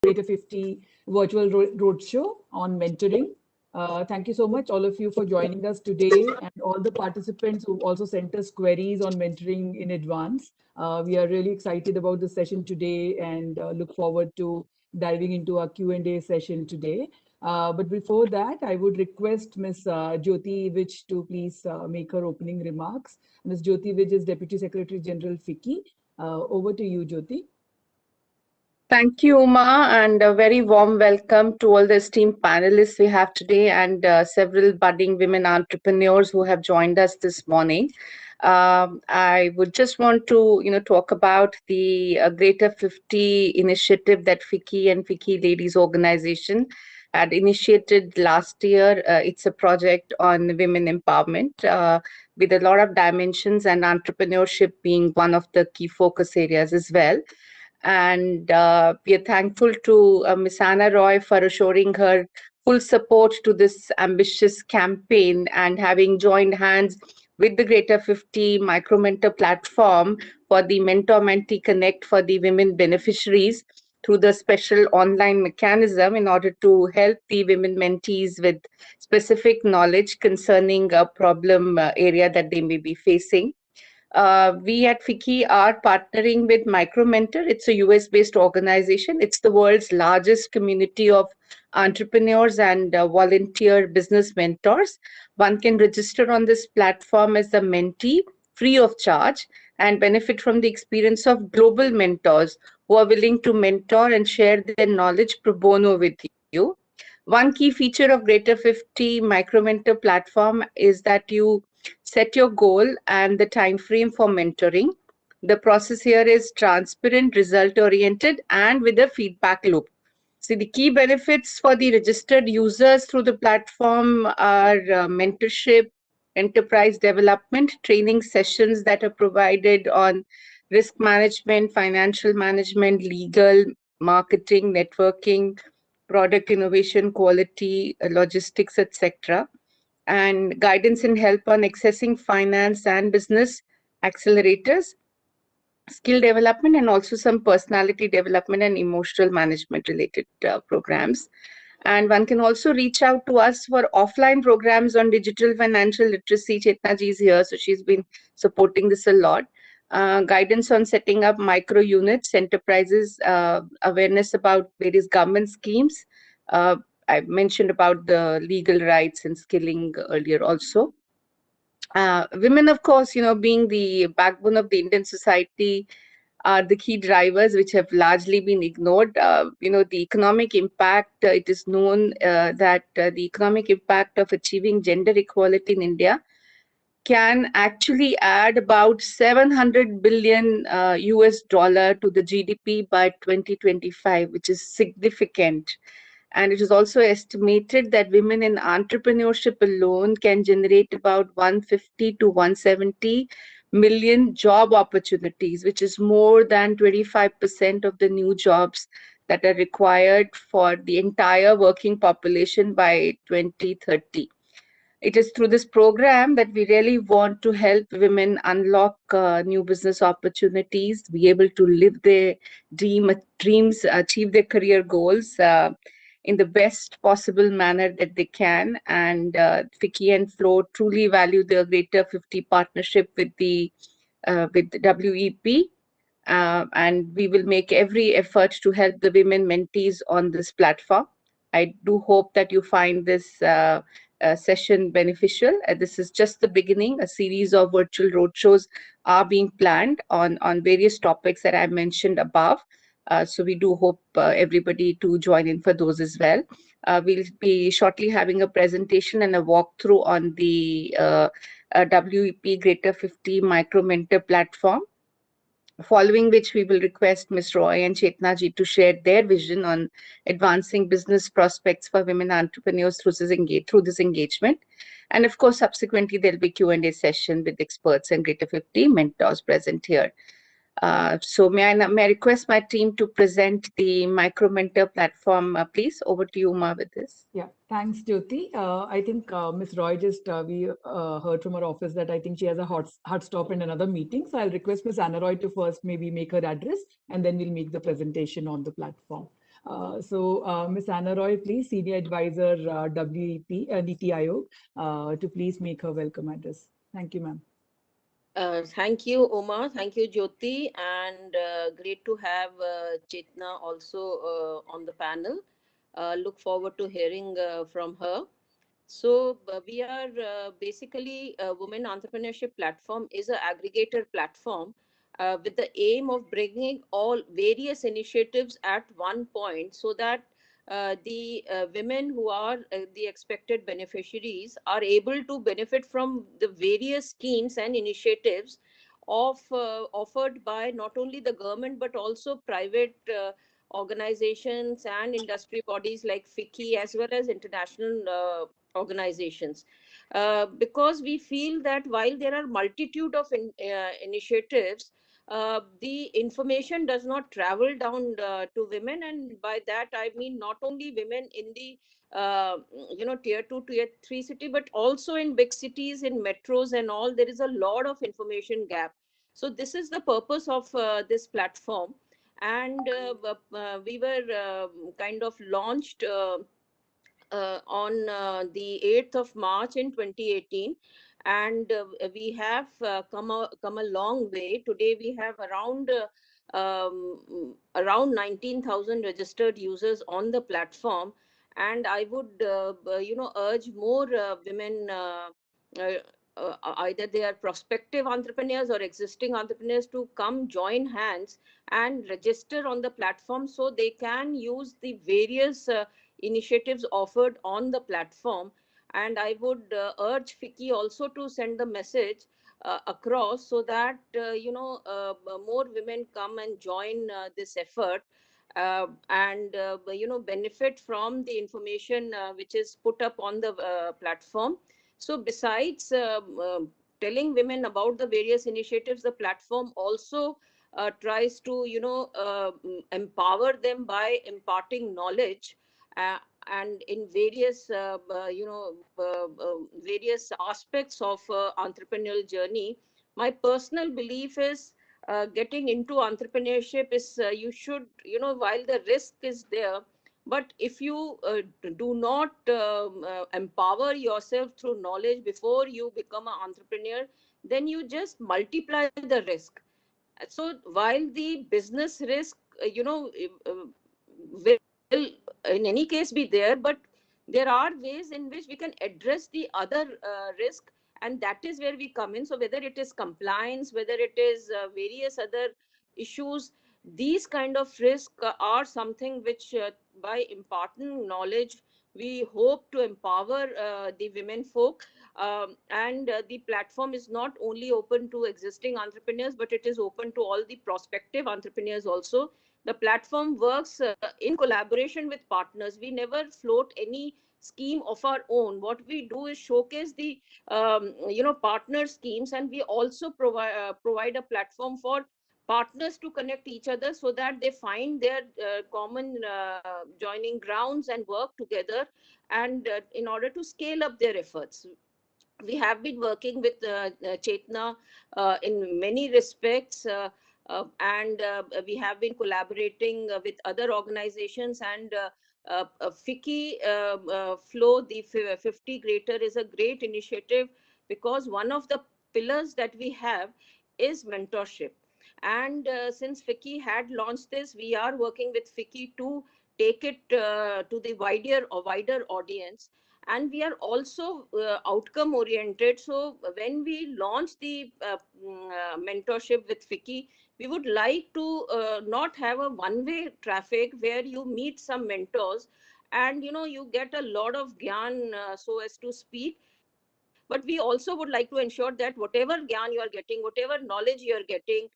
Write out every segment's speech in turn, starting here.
Greater 50 virtual roadshow on mentoring. Thank you so much, all of you, for joining us today, and all the participants who also sent us queries on mentoring in advance. We are really excited about the session today and look forward to diving into our Q&A session today. But before that, I would request Ms. Jyoti Vij to please make her opening remarks. Ms. Jyoti Vij is Deputy Secretary General, FICCI. Over to you, Jyoti. Thank you, Uma, and a very warm welcome to all the esteemed panelists we have today and several budding women entrepreneurs who have joined us this morning. I would just want to, talk about the Greater 50 initiative that FICCI and FICCI Ladies Organization had initiated last year. It's a project on women empowerment with a lot of dimensions, and entrepreneurship being one of the key focus areas as well. And we are thankful to Ms. Anna Roy for assuring her full support to this ambitious campaign and having joined hands with the Greater 50 Micro Mentor platform for the Mentor Mentee Connect for the women beneficiaries through the special online mechanism in order to help the women mentees with specific knowledge concerning a problem area that they may be facing. We at FICCI are partnering with MicroMentor. It's a US-based organization. It's the world's largest community of entrepreneurs and volunteer business mentors. One can register on this platform as a mentee free of charge and benefit from the experience of global mentors who are willing to mentor and share their knowledge pro bono with you. One key feature of Greater 50 MicroMentor platform is that you set your goal and the time frame for mentoring. The process here is transparent, result oriented, and with a feedback loop. See, the key benefits for the registered users through the platform are mentorship, enterprise development, training sessions that are provided on risk management, financial management, legal, marketing, networking, product innovation, quality, logistics, etc., and guidance and help on accessing finance and business accelerators, skill development, and also some personality development and emotional management related programs. And one can also reach out to us for offline programs on digital financial literacy. Chetna ji is here, so she's been supporting this a lot. Guidance on setting up micro units, enterprises, awareness about various government schemes. I mentioned about the legal rights and skilling earlier also. Women, of course, being the backbone of the Indian society, are the key drivers which have largely been ignored. The economic impact, it is known that the economic impact of achieving gender equality in India can actually add about 700 billion US dollar to the GDP by 2025, which is significant. And it is also estimated that women in entrepreneurship alone can generate about 150 to 170 million job opportunities, which is more than 25% of the new jobs that are required for the entire working population by 2030. It is through this program that we really want to help women unlock new business opportunities, be able to live their dreams, achieve their career goals in the best possible manner that they can. And FICCI and Flow truly value the Greater 50 partnership with the WEP. And we will make every effort to help the women mentees on this platform. I do hope that you find this session beneficial. This is just the beginning. A series of virtual roadshows are being planned on various topics that I mentioned above. So we do hope everybody to join in for those as well. We'll be shortly having a presentation and a walkthrough on the WEP Greater 50 Micro Mentor platform, following which we will request Ms. Roy and Chetna ji to share their vision on advancing business prospects for women entrepreneurs through this engagement. And of course, subsequently, there'll be Q&A session with experts and Greater 50 mentors present here. So may I request my team to present the Micro Mentor platform, please? Over to you, Uma, with this. Yeah, thanks, Jyoti. I think Ms. Roy just, we heard from her office that I think she has a hard stop in another meeting. So I'll request Ms. Anna Roy to first maybe make her address, and then we'll make the presentation on the platform. Ms. Anna Roy, please, Senior Advisor, WEP, NITI Aayog, to please make her welcome address. Thank you, ma'am. Thank you, Oma. Thank you, Jyoti. And great to have Chetna also on the panel. Look forward to hearing from her. So we are basically a women entrepreneurship platform is an aggregator platform with the aim of bringing all various initiatives at one point so that the women who are the expected beneficiaries are able to benefit from the various schemes and initiatives of offered by not only the government but also private organizations and industry bodies like FICCI as well as international organizations, because we feel that while there are multitude of initiatives, the information does not travel down to women, and by that I mean not only women in the tier 2 tier 3 city, but also in big cities, in metros and all. There is a lot of information gap. So this is the purpose of this platform. And we were kind of launched on the 8th of March in 2018. And we have come a long way. Today we have around 19,000 registered users on the platform. And I would urge more women, uh, either they are prospective entrepreneurs or existing entrepreneurs, to come join hands and register on the platform so they can use the various initiatives offered on the platform. And I would urge FICCI also to send the message across so that more women come and join this effort, and benefit from the information which is put up on the platform. So besides telling women about the various initiatives, the platform also tries to empower them by imparting knowledge, and in various various aspects of entrepreneurial journey. My personal belief is getting into entrepreneurship is, you should, while the risk is there, but if you do not empower yourself through knowledge before you become an entrepreneur, then you just multiply the risk. So while the business risk will in any case be there, but there are ways in which we can address the other risk, and that is where we come in. So whether it is compliance, whether it is various other issues, these kind of risk are something which by imparting knowledge we hope to empower the women folk. And the platform is not only open to existing entrepreneurs, but it is open to all the prospective entrepreneurs also. The platform works in collaboration with partners. We never float any scheme of our own. What we do is showcase the partner schemes, and we also provide a platform for partners to connect each other so that they find their common joining grounds and work together, and in order to scale up their efforts. We have been working with Chetna in many respects, and we have been collaborating with other organizations. And FICCI Flow, the 50 Greater, is a great initiative because one of the pillars that we have is mentorship. And since FICCI had launched this, we are working with FICCI to take it to the wider audience. And we are also outcome oriented. So when we launch the mentorship with FICCI, we would like to not have a one way traffic where you meet some mentors and you get a lot of gyan, so as to speak. But we also would like to ensure that whatever gyan you are getting, whatever knowledge you are getting,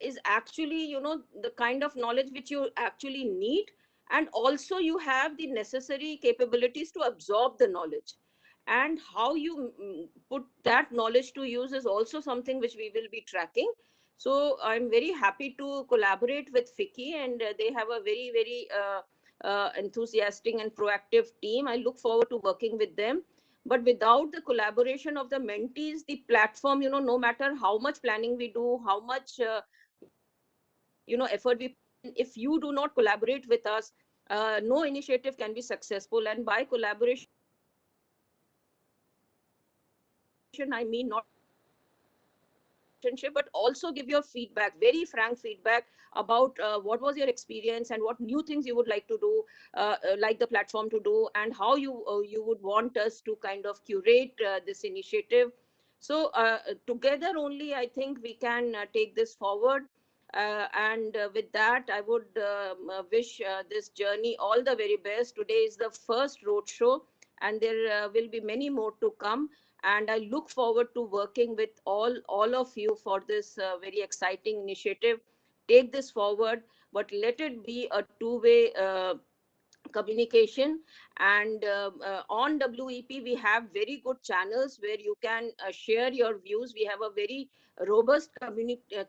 is actually the kind of knowledge which you actually need, and also you have the necessary capabilities to absorb the knowledge. And how you put that knowledge to use is also something which we will be tracking. So I'm very happy to collaborate with FICCI, and they have a very enthusiastic and proactive team. I look forward to working with them. But without the collaboration of the mentees, the platform, no matter how much planning we do, how much effort we put in, if you do not collaborate with us, no initiative can be successful. And by collaboration, I mean not relationship, but also give your feedback, very frank feedback about what was your experience and what new things you would like to do, like the platform to do, and how you would want us to kind of curate this initiative. So together only, I think we can take this forward. And with that, I would wish this journey all the very best. Today is the first roadshow, and there will be many more to come, and I look forward to working with all of you for this very exciting initiative. Take this forward, but let it be a two-way communication. And on WEP, we have very good channels where you can share your views. We have a very robust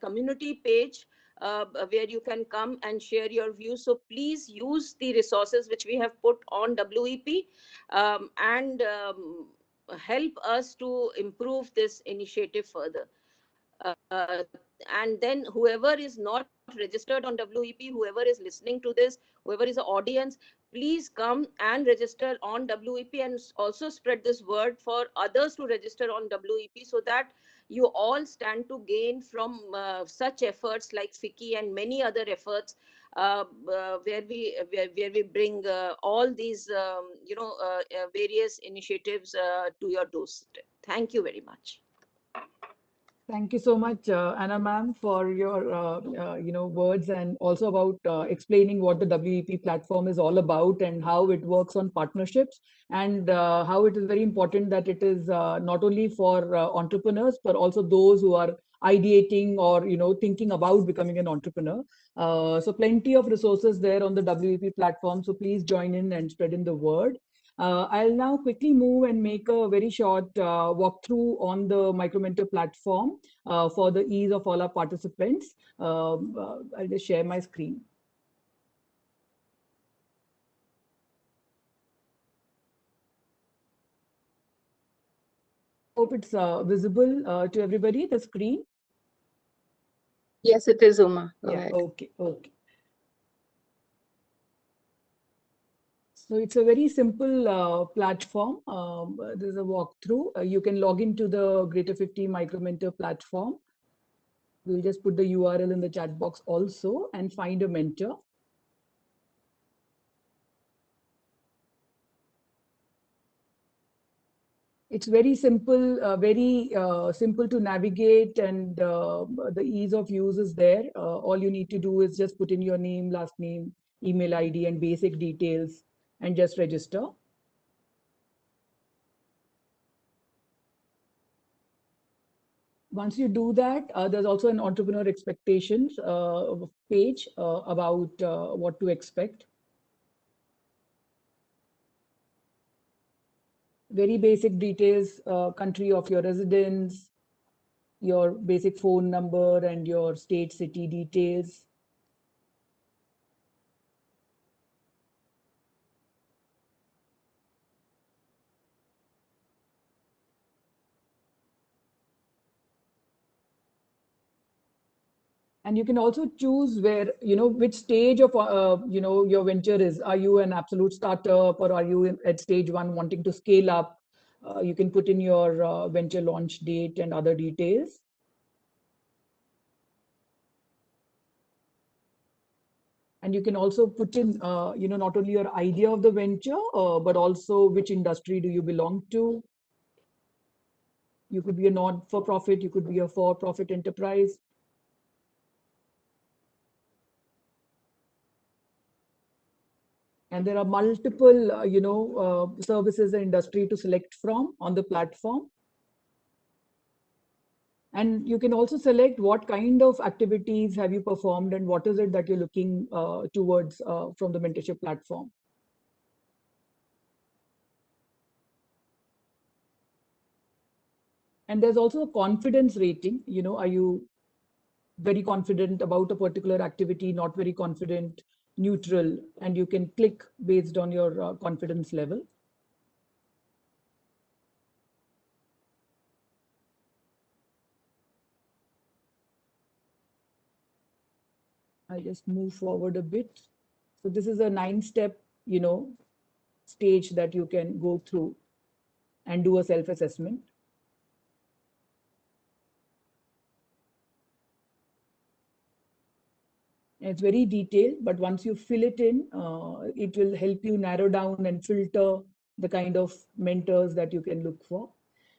community page where you can come and share your views. So please use the resources which we have put on WEP, and help us to improve this initiative further. Uh, and then whoever is not registered on WEP, whoever is listening to this, whoever is the audience, please come and register on WEP, and also spread this word for others to register on WEP, so that you all stand to gain from such efforts like FICCI and many other efforts, where we bring all these various initiatives to your doorstep. Thank you very much. Thank you so much, Anna ma'am, for your words, and also about explaining what the WEP platform is all about and how it works on partnerships, and how it is very important that it is not only for entrepreneurs but also those who are ideating or thinking about becoming an entrepreneur. So plenty of resources there on the WEP platform. So please join in and spread in the word. I'll now quickly move and make a very short walkthrough on the Micromentor platform for the ease of all our participants. I'll just share my screen. Hope it's visible to everybody, the screen. Yes, it is, Uma. Go Yeah, ahead. okay. So it's a very simple platform. There's a walkthrough. You can log into the Greater 50 Micromentor platform. We'll just put the URL in the chat box also and find a mentor. It's very simple, very simple to navigate, and the ease of use is there. All you need to do is just put in your name, last name, email ID, and basic details, and just register. Once you do that, there's also an entrepreneur expectations page about what to expect. Very basic details, country of your residence, your basic phone number, and your state, city details. And you can also choose where, which stage of, your venture is. Are you an absolute startup, or are you at stage 1 wanting to scale up? You can put in your venture launch date and other details. And you can also put in, not only your idea of the venture, but also which industry do you belong to. You could be a not-for-profit, you could be a for-profit enterprise. And there are multiple, services and industry to select from on the platform. And you can also select what kind of activities have you performed and what is it that you're looking towards from the mentorship platform. And there's also a confidence rating. Are you very confident about a particular activity, not very confident, neutral, and you can click based on your confidence level. I'll just move forward a bit. So this is a 9-step, stage that you can go through and do a self-assessment. It's very detailed, but once you fill it in, it will help you narrow down and filter the kind of mentors that you can look for.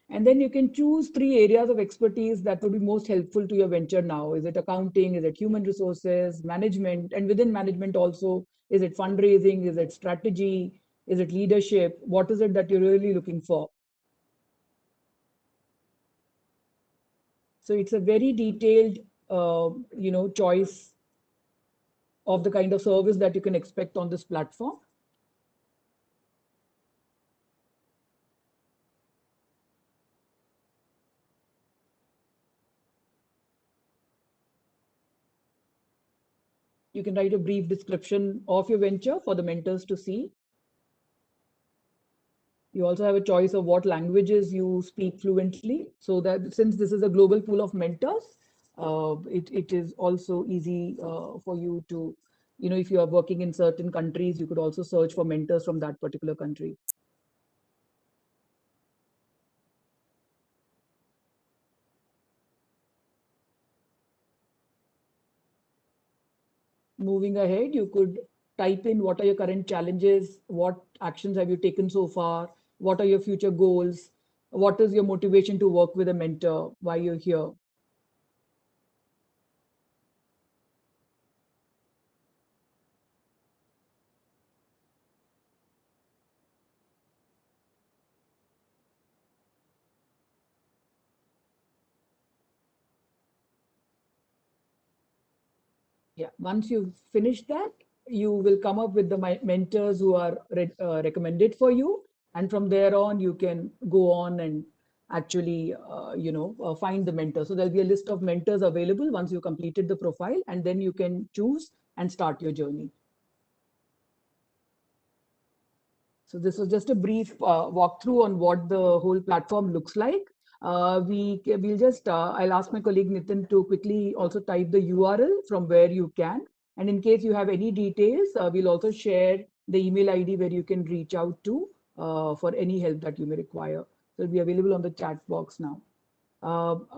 And then you can choose 3 areas of expertise that would be most helpful to your venture now. Is it accounting? Is it human resources, management? And within management also, is it fundraising? Is it strategy? Is it leadership? What is it that you're really looking for? So it's a very detailed, choice of the kind of service that you can expect on this platform. You can write a brief description of your venture for the mentors to see. You also have a choice of what languages you speak fluently, so that since this is a global pool of mentors, it is also easy for you to, if you are working in certain countries, you could also search for mentors from that particular country. Moving ahead, you could type in what are your current challenges, what actions have you taken so far, what are your future goals, what is your motivation to work with a mentor, why you're here. Yeah, once you've finished that, you will come up with the mentors who are recommended for you. And from there on, you can go on and actually, find the mentor. So there'll be a list of mentors available once you completed the profile, and then you can choose and start your journey. So this was just a brief walkthrough on what the whole platform looks like. We'll just, I'll ask my colleague Nitin to quickly also type the URL from where you can. And in case you have any details, we'll also share the email ID where you can reach out to for any help that you may require. So it'll be available on the chat box now.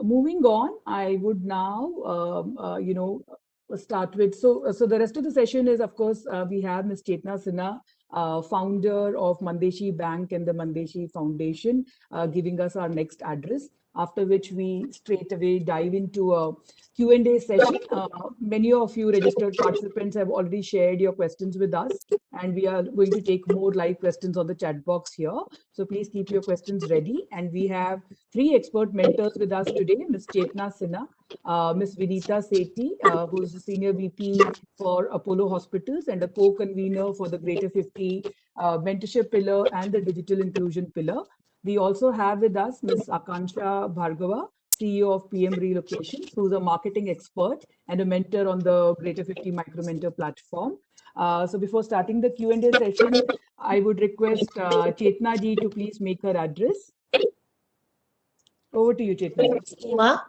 Moving on, I would now, start with, so the rest of the session is, of course, we have Ms. Chetna Sinha, founder of Mandeshi Bank and the Mandeshi Foundation, giving us our next address, after which we straight away dive into a Q&A session. Many of you registered participants have already shared your questions with us, and we are going to take more live questions on the chat box here. So please keep your questions ready. And we have 3 expert mentors with us today, Ms. Chetna Sinha, Ms. Vinita Sethi, who's the Senior VP for Apollo Hospitals and a co-convener for the Greater 50 mentorship pillar and the digital inclusion pillar. We also have with us Ms. Akansha Bhargava, CEO of PM Relocations, who's a marketing expert and a mentor on the Greater 50 Micro Mentor platform. So before starting the Q&A session, I would request Chetna ji to please make her address. Over to you, Chetna. Uma,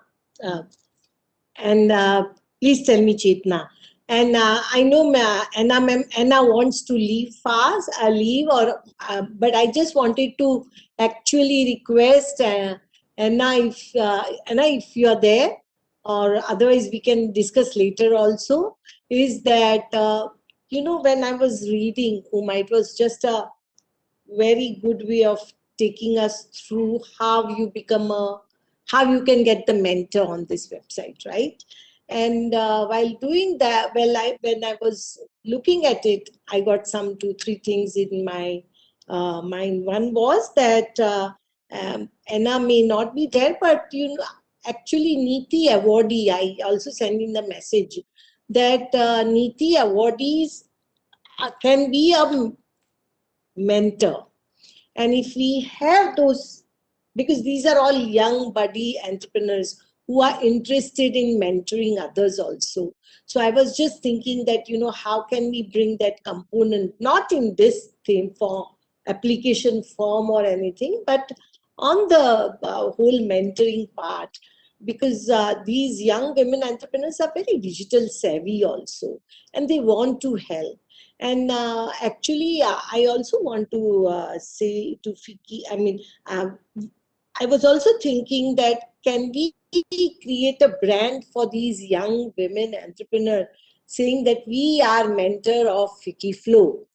and please tell me, Chetna. And I know Anna wants to leave fast, but I just wanted to actually request Anna, if you are there, or otherwise we can discuss later also, is that, when I was reading Uma, it was just a very good way of taking us through how you can get the mentor on this website, right? And while doing that, when I was looking at it, I got some 2-3 things in my mind. One was that Anna may not be there, but actually Niti awardee, I also sent in the message that Niti awardees can be a mentor. And if we have those, because these are all young budding entrepreneurs who are interested in mentoring others also. So I was just thinking that, how can we bring that component, not in this theme form, application form or anything, but on the whole mentoring part, because these young women entrepreneurs are very digital savvy also, and they want to help. And actually, I also want to say to Fiki, I was also thinking that can we create a brand for these young women entrepreneurs, saying that we are mentor of Fiki Flow.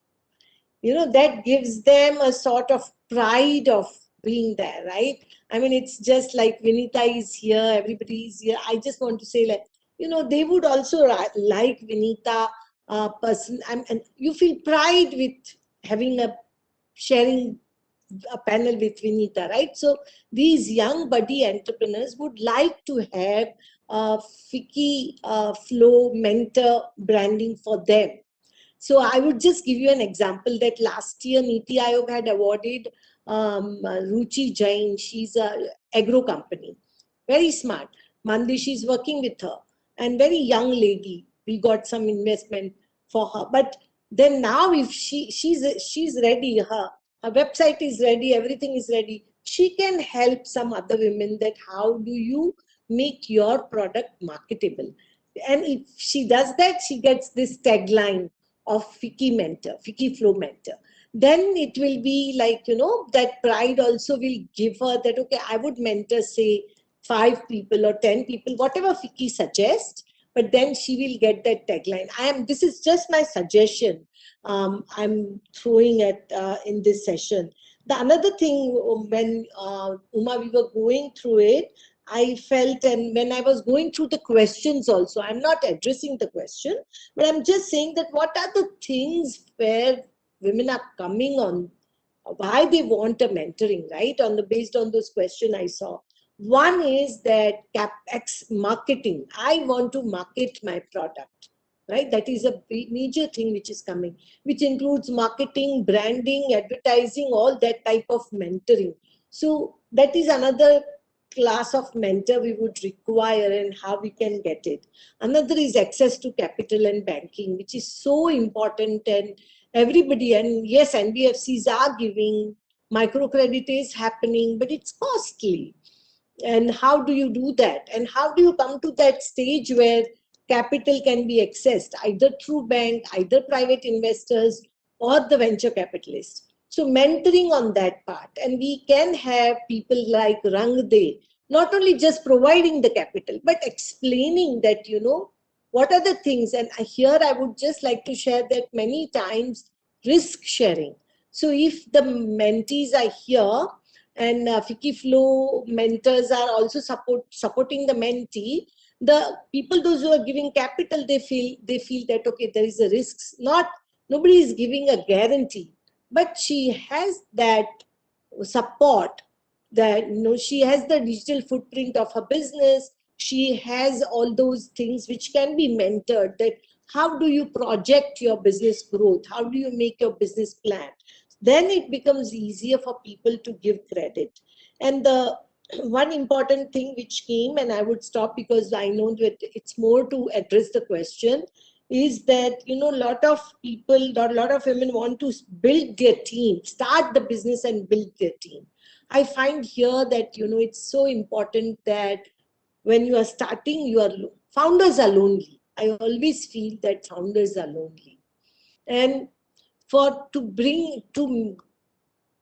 That gives them a sort of pride of being there, right? I mean, it's just like Vinita is here, everybody is here. I just want to say, like, they would also like Vinita person, and you feel pride with having a sharing a panel with Vinita, right? So these young buddy entrepreneurs would like to have Fiki Flow mentor branding for them. So I would just give you an example that last year Niti Aayog had awarded Ruchi Jain. She's a agro company, very smart. Mandish is working with her, and very young lady. We got some investment for her, but then now if she's ready, her website is ready, everything is ready. She can help some other women that how do you make your product marketable, and if she does that, she gets this tagline of Fiki Mentor, Fiki Flow Mentor. Then it will be like, that pride also will give her that, okay, I would mentor, say, 5 people or 10 people, whatever Fiki suggests, but then she will get that tagline. This is just my suggestion I'm throwing at in this session. The another thing, when Uma, we were going through it, I felt, and when I was going through the questions also, I'm not addressing the question, but I'm just saying that what are the things where women are coming on, why they want a mentoring, right? Based on those questions I saw. One is that CapEx marketing. I want to market my product, right? That is a major thing which is coming, which includes marketing, branding, advertising, all that type of mentoring. So that is another class of mentor we would require, and how we can get it. Another is access to capital and banking, which is so important, and everybody, and yes, NBFCs are giving, microcredit is happening, but it's costly. And how do you do that? And how do you come to that stage where capital can be accessed either through bank, either private investors, or the venture capitalists? So mentoring on that part. And we can have people like Rang De, not only just providing the capital, but explaining that, what are the things. And here I would just like to share that many times risk sharing. So if the mentees are here, and Fiki Flow mentors are also supporting the mentee, the people, those who are giving capital, they feel that, okay, there is a risk. Nobody is giving a guarantee, but she has that support, that she has the digital footprint of her business. She has all those things which can be mentored, that how do you project your business growth, how do you make your business plan. Then it becomes easier for people to give credit. And the one important thing which came, and I would stop because I know that it's more to address the question, is that a lot of people, a lot of women want to build their team, start the business and build their team. I find here that it's so important that when you are starting, founders are lonely. I always feel that founders are lonely, and to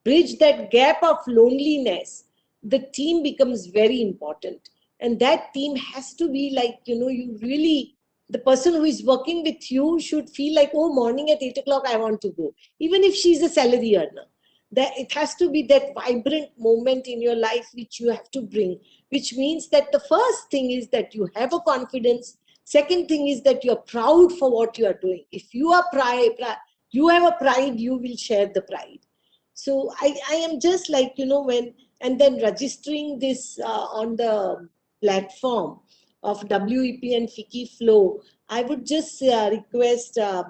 bridge that gap of loneliness, the team becomes very important. And that team has to be like, you really, the person who is working with you should feel like, oh, morning at 8 o'clock, I want to go. Even if she's a salary earner, that it has to be that vibrant moment in your life which you have to bring, which means that the first thing is that you have a confidence. Second thing is that you're proud for what you are doing. If you are you have a pride, you will share the pride. So I am just like, and then registering this on the platform of WEP and Fiki Flow, I would just request our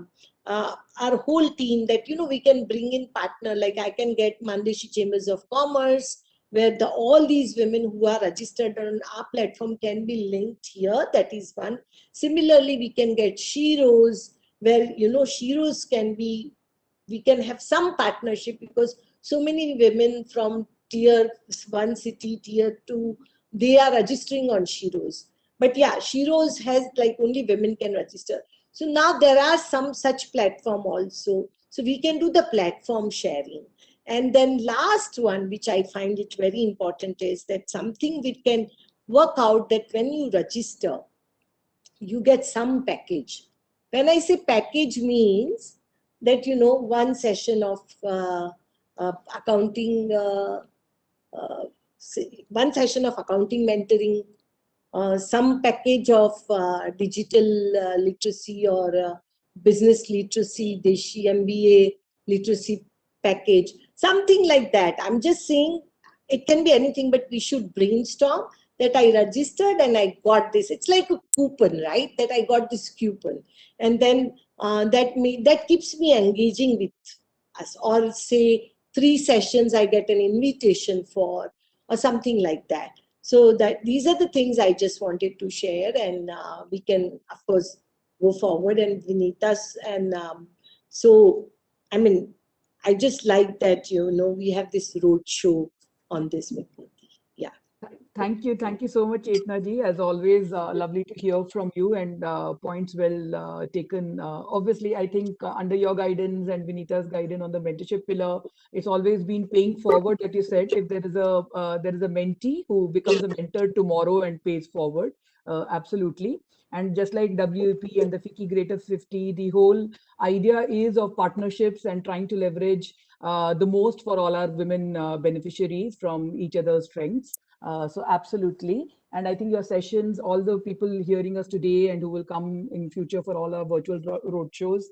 whole team that, we can bring in partner, like I can get Mandeshi Chambers of Commerce, where all these women who are registered on our platform can be linked here. That is one. Similarly, we can get Shiros, where, Shiros can be, we can have some partnership, because so many women from tier 1 city, tier 2, they are registering on Sheroes. But yeah, Sheroes has like only women can register. So now there are some such platform also. So we can do the platform sharing. And then last one, which I find it very important, is that something we can work out that when you register, you get some package. When I say package means that, one session of accounting, one session of accounting mentoring, some package of digital literacy or business literacy, Deshi MBA literacy package, something like that. I'm just saying it can be anything, but we should brainstorm that I registered and I got this. It's like a coupon, right? That I got this coupon. And then that keeps me engaging with us. Or say 3 sessions I get an invitation for, or something like that. So that these are the things I just wanted to share, and we can, of course, go forward and Vinita's. And so, I mean, I just like that, we have this road show on this, Vikriti. Yeah. Thank you so much, Chetna ji. As always, lovely to hear from you, and points well taken. Obviously, I think under your guidance and Vinita's guidance on the mentorship pillar, it's always been paying forward. That you said, if there is a mentee who becomes a mentor tomorrow and pays forward, absolutely. And just like WEP and the FICCI Greatest 50, the whole idea is of partnerships and trying to leverage the most for all our women beneficiaries from each other's strengths. So absolutely. And I think your sessions, all the people hearing us today and who will come in future for all our virtual roadshows,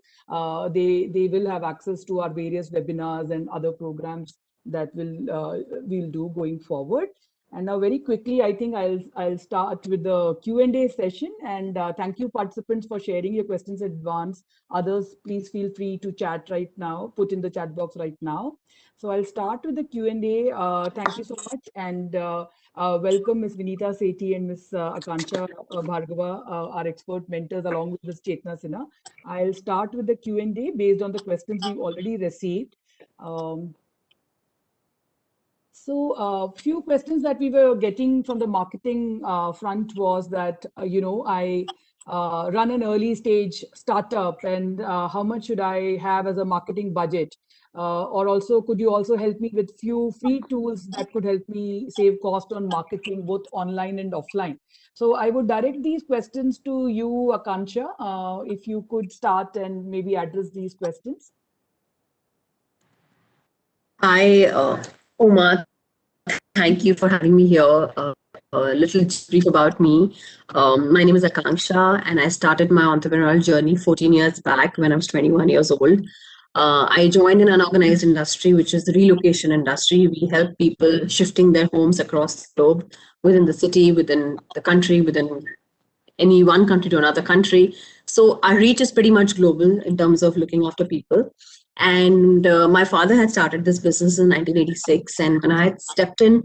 they will have access to our various webinars and other programs that we'll do going forward. And now very quickly, I think I'll start with the Q&A session. And thank you participants for sharing your questions in advance. Others, please feel free to chat right now, put in the chat box right now. So I'll start with the Q&A. Thank you so much. And welcome Ms. Vinita Sethi and Ms. Akanksha Bhargava, our expert mentors, along with Ms. Chetna Sinha. I'll start with the Q&A based on the questions we've already received. So a few questions that we were getting from the marketing front was that, I run an early stage startup, and how much should I have as a marketing budget? Or also, could you also help me with few free tools that could help me save cost on marketing, both online and offline? So I would direct these questions to you, Akanksha, if you could start and maybe address these questions. Hi, Uma. Thank you for having me here. A little brief about me. My name is Akanksha, and I started my entrepreneurial journey 14 years back when I was 21 years old. I joined an unorganized industry, which is the relocation industry. We help people shifting their homes across the globe, within the city, within the country, within any one country to another country. So our reach is pretty much global in terms of looking after people. And my father had started this business in 1986. And when I had stepped in,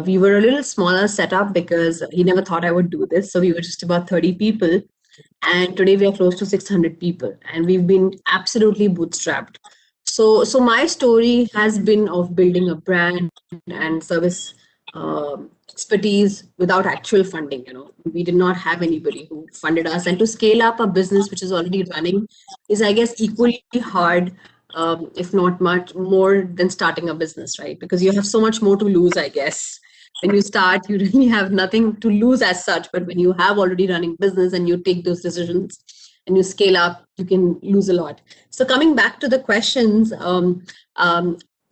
we were a little smaller setup because he never thought I would do this. So we were just about 30 people. And today we are close to 600 people. And we've been absolutely bootstrapped. So my story has been of building a brand and service expertise without actual funding. We did not have anybody who funded us, and to scale up a business which is already running is, I guess, equally hard, if not much more than starting a business, right? Because you have so much more to lose, I guess. When you start, you really have nothing to lose as such, but when you have already running business and you take those decisions and you scale up, you can lose a lot. So coming back to the questions,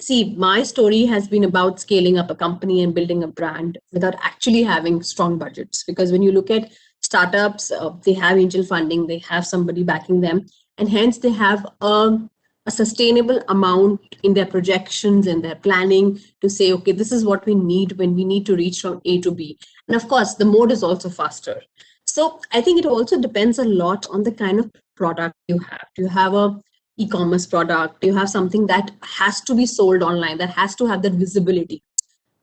see, my story has been about scaling up a company and building a brand without actually having strong budgets. Because when you look at startups, they have angel funding, they have somebody backing them, and hence they have a sustainable amount in their projections and their planning to say, okay, this is what we need when we need to reach from A to B. And of course, the mode is also faster. So I think it also depends a lot on the kind of product you have. Do you have a e-commerce product? Do you have something that has to be sold online, that has to have that visibility?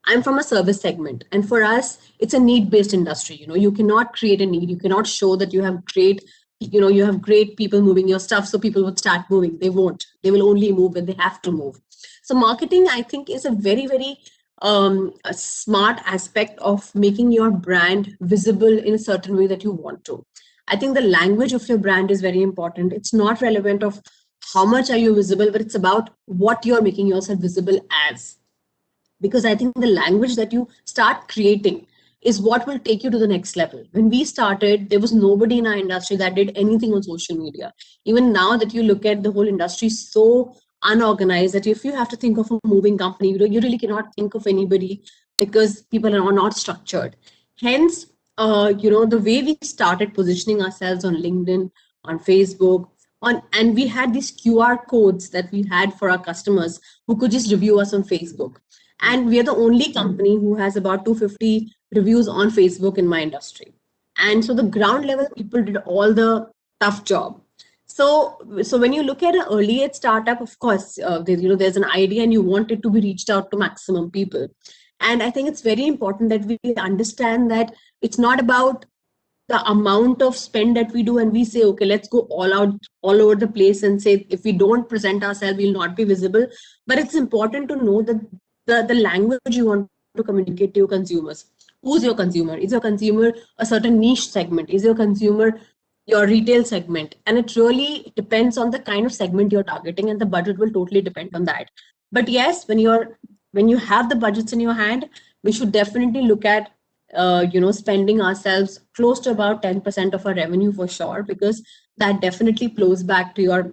I'm from a service segment, and for us, it's a need-based industry. You cannot create a need. You cannot show that you have great, you have great people moving your stuff, so people would start moving. They won't. They will only move when they have to move. So marketing, I think, is a very, very a smart aspect of making your brand visible in a certain way that you want to. I think the language of your brand is very important. It's not relevant of how much are you visible, but it's about what you're making yourself visible as. Because I think the language that you start creating is what will take you to the next level. When we started, there was nobody in our industry that did anything on social media. Even now that you look at the whole industry, so unorganized that if you have to think of a moving company, you really cannot think of anybody because people are not structured. Hence, the way we started positioning ourselves on LinkedIn, on Facebook, and we had these QR codes that we had for our customers who could just review us on Facebook. And we are the only company who has about 250 reviews on Facebook in my industry. And so the ground level people did all the tough job. So when you look at an early age startup, of course, there's an idea and you want it to be reached out to maximum people. And I think it's very important that we understand that it's not about the amount of spend that we do and we say, okay, let's go all out, all over the place and say, if we don't present ourselves, we'll not be visible. But it's important to know that the language you want to communicate to your consumers. Who's your consumer? Is your consumer a certain niche segment? Is your consumer your retail segment? And it really depends on the kind of segment you're targeting, and the budget will totally depend on that. But yes, when you have the budgets in your hand, we should definitely look at spending ourselves close to about 10% of our revenue for sure, because that definitely flows back to your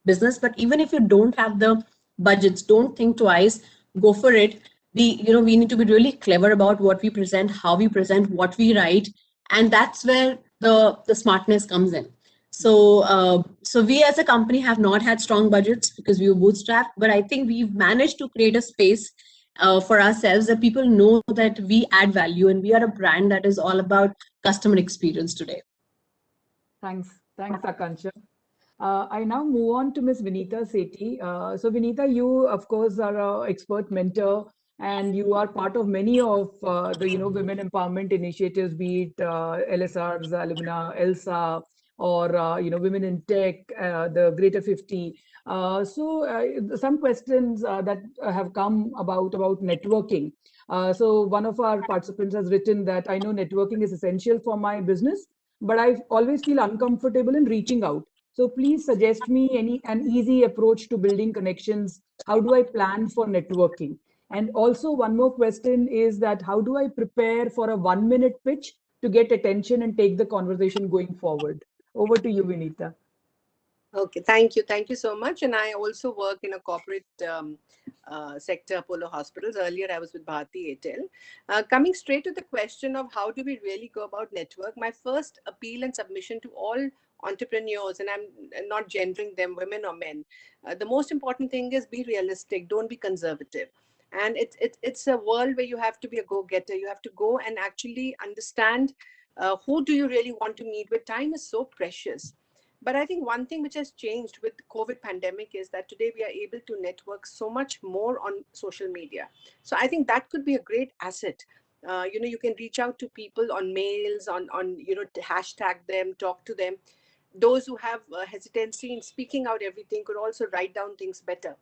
business. But even if you don't have the budgets, don't think twice, go for it. We need to be really clever about what we present, how we present, what we write, and that's where the smartness comes in. So we as a company have not had strong budgets because we were bootstrapped, but I think we've managed to create a space for ourselves that people know that we add value and we are a brand that is all about customer experience today. Thanks, Akanksha. I now move on to Ms. Vinita Sethi. So Vinita, you of course are an expert mentor, and you are part of many of the women empowerment initiatives, be it LSR's Alumna, ELSA, or Women in Tech, the Greater 50. So some questions that have come about networking. So one of our participants has written that I know networking is essential for my business, but I always feel uncomfortable in reaching out. So please suggest me an easy approach to building connections. How do I plan for networking? And also one more question is that how do I prepare for a 1-minute pitch to get attention and take the conversation going forward? Over to you, Vinita. Okay, thank you. Thank you so much. And I also work in a corporate sector, Apollo Hospitals. Earlier, I was with Bharti Airtel. Coming straight to the question of how do we really go about network, my first appeal and submission to all entrepreneurs, and I'm not gendering them, women or men, the most important thing is be realistic, don't be conservative. And it's a world where you have to be a go-getter. You have to go and actually understand who do you really want to meet with. Time is so precious. But I think one thing which has changed with the COVID pandemic is that today we are able to network so much more on social media. So I think that could be a great asset. You can reach out to people on mails, on hashtag them, talk to them. Those who have hesitancy in speaking out everything could also write down things better.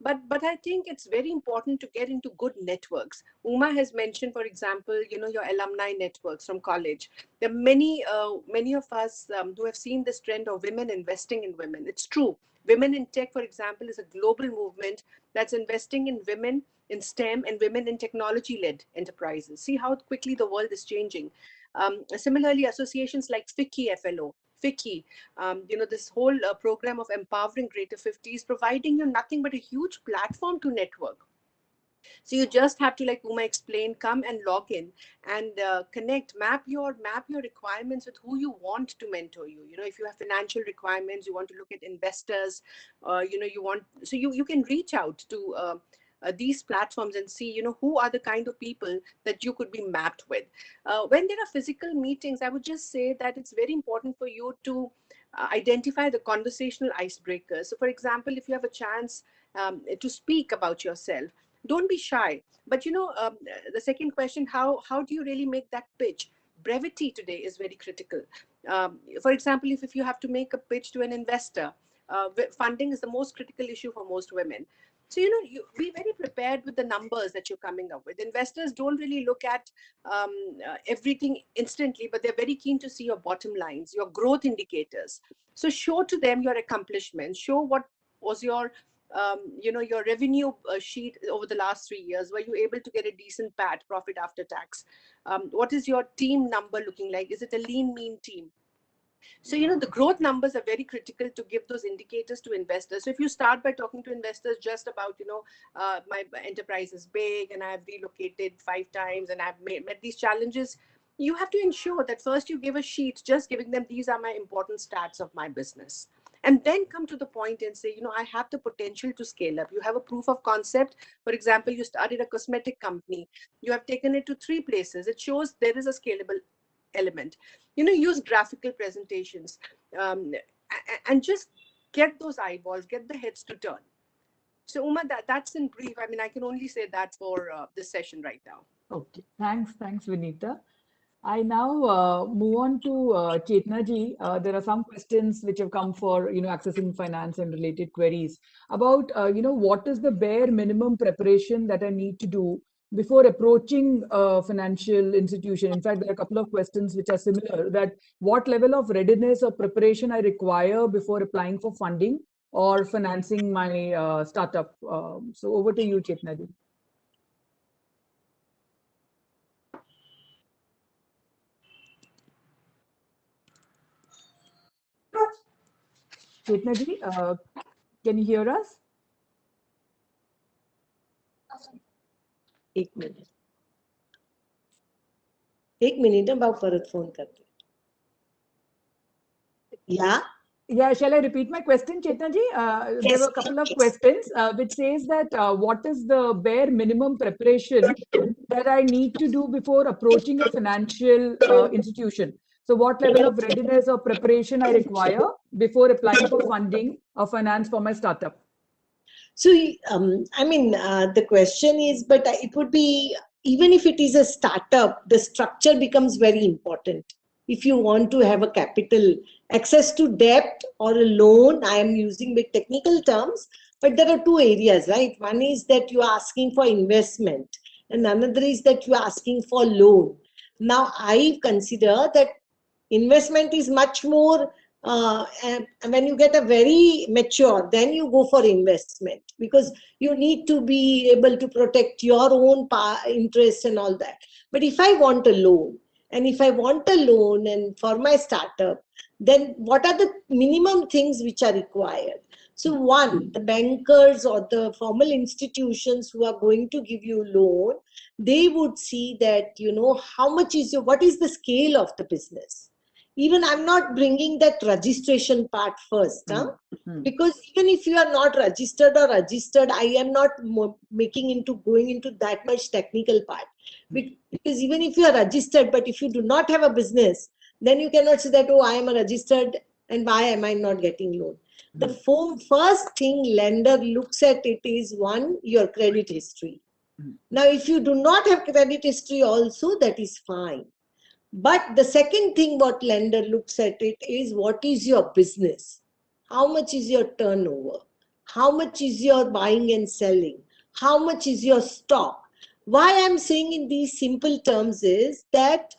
But I think it's very important to get into good networks. Uma has mentioned, for example, your alumni networks from college. There are many of us who have seen this trend of women investing in women. It's true. Women in Tech, for example, is a global movement that's investing in women in STEM and women in technology-led enterprises. See how quickly the world is changing. Similarly, associations like FICCI, this whole program of empowering Greater 50 is providing you nothing but a huge platform to network. So you just have to, like Uma explained, come and log in and connect, map your requirements with who you want to mentor you. If you have financial requirements, you want to look at investors, you can reach out to these platforms and see, who are the kind of people that you could be mapped with. When there are physical meetings, I would just say that it's very important for you to identify the conversational icebreakers. So for example, if you have a chance to speak about yourself, don't be shy. But the second question, how do you really make that pitch? Brevity today is very critical. For example, if you have to make a pitch to an investor, funding is the most critical issue for most women. So, you be very prepared with the numbers that you're coming up with. Investors don't really look at everything instantly, but they're very keen to see your bottom lines, your growth indicators. So show to them your accomplishments, show what was your your revenue sheet over the last 3 years. Were you able to get a decent PAT, profit after tax? What is your team number looking like? Is it a lean, mean team? So, the growth numbers are very critical to give those indicators to investors. So if you start by talking to investors just about, my enterprise is big and I've relocated 5 times and I've met these challenges, you have to ensure that first you give a sheet, just giving them, these are my important stats of my business. And then come to the point and say, I have the potential to scale up. You have a proof of concept. For example, you started a cosmetic company. You have taken it to 3 places. It shows there is a scalable element. Use graphical presentations and just get those eyeballs, get the heads to turn. So Uma, that's in brief. I mean, I can only say that for this session right now. Okay, thanks, Vinita. I now move on to Chetna ji. There are some questions which have come for accessing finance and related queries about what is the bare minimum preparation that I need to do before approaching a financial institution. In fact, there are a couple of questions which are similar, that what level of readiness or preparation I require before applying for funding or financing my startup. So over to you, Chetna ji. Chetna ji, can you hear us? एक minute भाव परत phone करते. Yeah, shall I repeat my question, Chetna ji? There were a couple of questions which says that what is the bare minimum preparation that I need to do before approaching a financial institution? So what level of readiness or preparation I require before applying for funding or finance for my startup? So, I mean, the question is, but it would be, even if it is a startup, the structure becomes very important. If you want to have a capital, access to debt or a loan, I am using big technical terms, but there are 2 areas, right? One is that you are asking for investment, and another is that you are asking for loan. Now, I consider that investment is much more, and when you get a very mature, then you go for investment, because you need to be able to protect your own interest and all that. But if I want a loan, and for my startup, then what are the minimum things which are required? So one, the bankers or the formal institutions who are going to give you loan, they would see that, how much is what is the scale of the business? Even I'm not bringing that registration part first, because even if you are not registered, I am not going into that much technical part. Because even if you are registered, but if you do not have a business, then you cannot say that, oh, I am a registered and why am I not getting loan? The first thing lender looks at it is, one, your credit history. Now, if you do not have credit history also, that is fine. But the second thing what lender looks at it is, what is your business? How much is your turnover? How much is your buying and selling? How much is your stock? Why I'm saying in these simple terms is that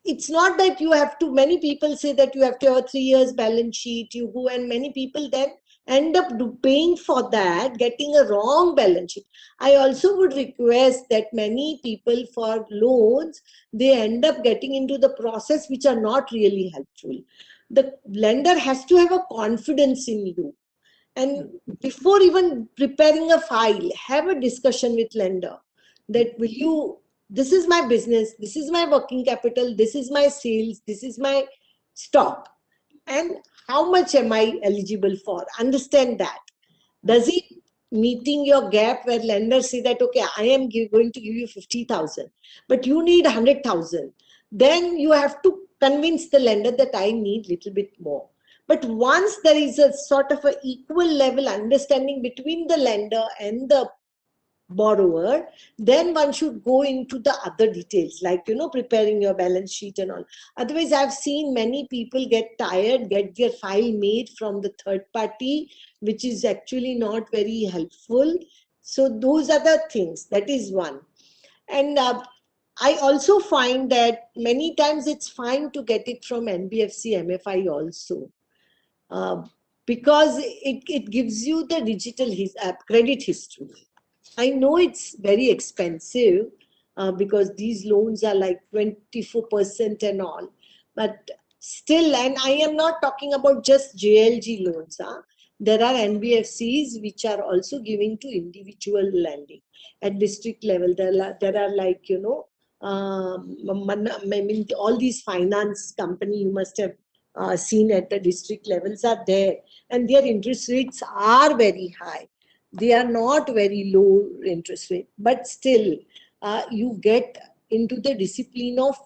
it's not that you have to, many people say that you have to have a 3 years balance sheet, you go, and many people then end up paying for that, getting a wrong balance sheet. I also would request that many people for loans, they end up getting into the process which are not really helpful. The lender has to have a confidence in you. And before even preparing a file, have a discussion with lender that this is my business, this is my working capital, this is my sales, this is my stock, and how much am I eligible for? Understand that. Does it meeting your gap where lenders say that, okay, I am going to give you 50,000, but you need 100,000. Then you have to convince the lender that I need little bit more. But once there is a sort of an equal level understanding between the lender and the borrower, then one should go into the other details, like, preparing your balance sheet and all. Otherwise, I've seen many people get tired, get their file made from the third party, which is actually not very helpful. So those are the things. That is one. And I also find that many times it's fine to get it from NBFC, MFI also, because it gives you the digital credit history. I know it's very expensive because these loans are like 24% and all, but still, and I am not talking about just JLG loans. There are NBFCs which are also giving to individual lending at district level. There are like, I mean, all these finance company you must have seen at the district levels are there, and their interest rates are very high. They are not very low interest rate, but still you get into the discipline of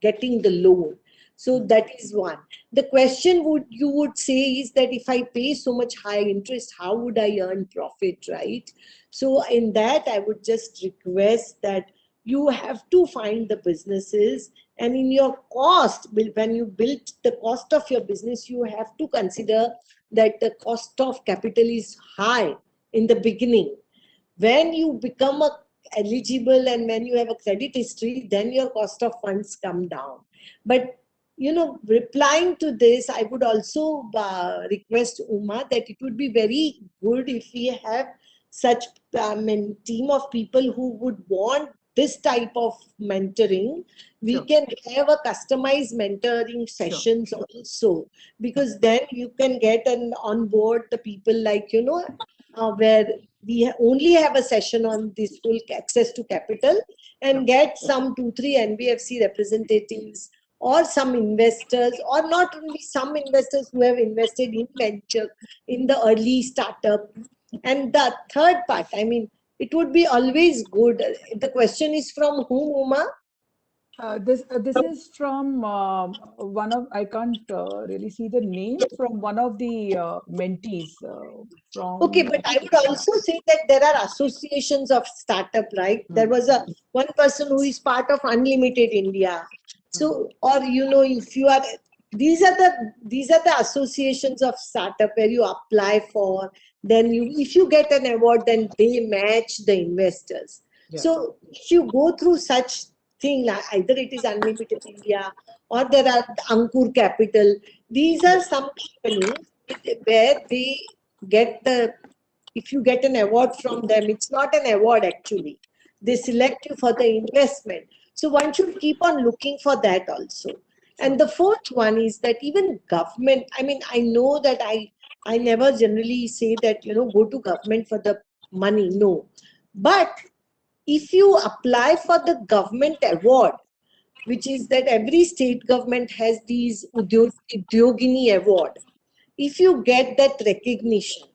getting the loan. So that is one. The question you would say is that if I pay so much high interest, how would I earn profit, right? So in that, I would just request that you have to find the businesses, and in your cost, when you build the cost of your business, you have to consider that the cost of capital is high in the beginning. When you become eligible and when you have a credit history, then your cost of funds come down. But replying to this, I would also request Uma that it would be very good if we have such team of people who would want this type of mentoring. We Sure. can have a customized mentoring sessions also, because then you can get on board the people like, where we only have a session on this full access to capital, and get some 2-3 NBFC representatives or some investors, or not only some investors who have invested in venture in the early startup. And the third part, I mean, it would be always good. The question is from whom, Uma? This is from one of, I can't really see the name, from one of the mentees from. Okay, but I would also say that there are associations of startup, right? There was one person who is part of Unlimited India. So, or if you are, these are the associations of startup where you apply for. Then if you get an award, then they match the investors. Yeah. So if you go through such thing, either it is Unlimited India or there are Ankur Capital. These are some companies where they get if you get an award from them, it's not an award actually. They select you for the investment. So one should keep on looking for that also. And the fourth one is that even government, I mean, I know that I never generally say that, go to government for the money. No. But if you apply for the government award, which is that every state government has these Udyogini award. If you get that recognition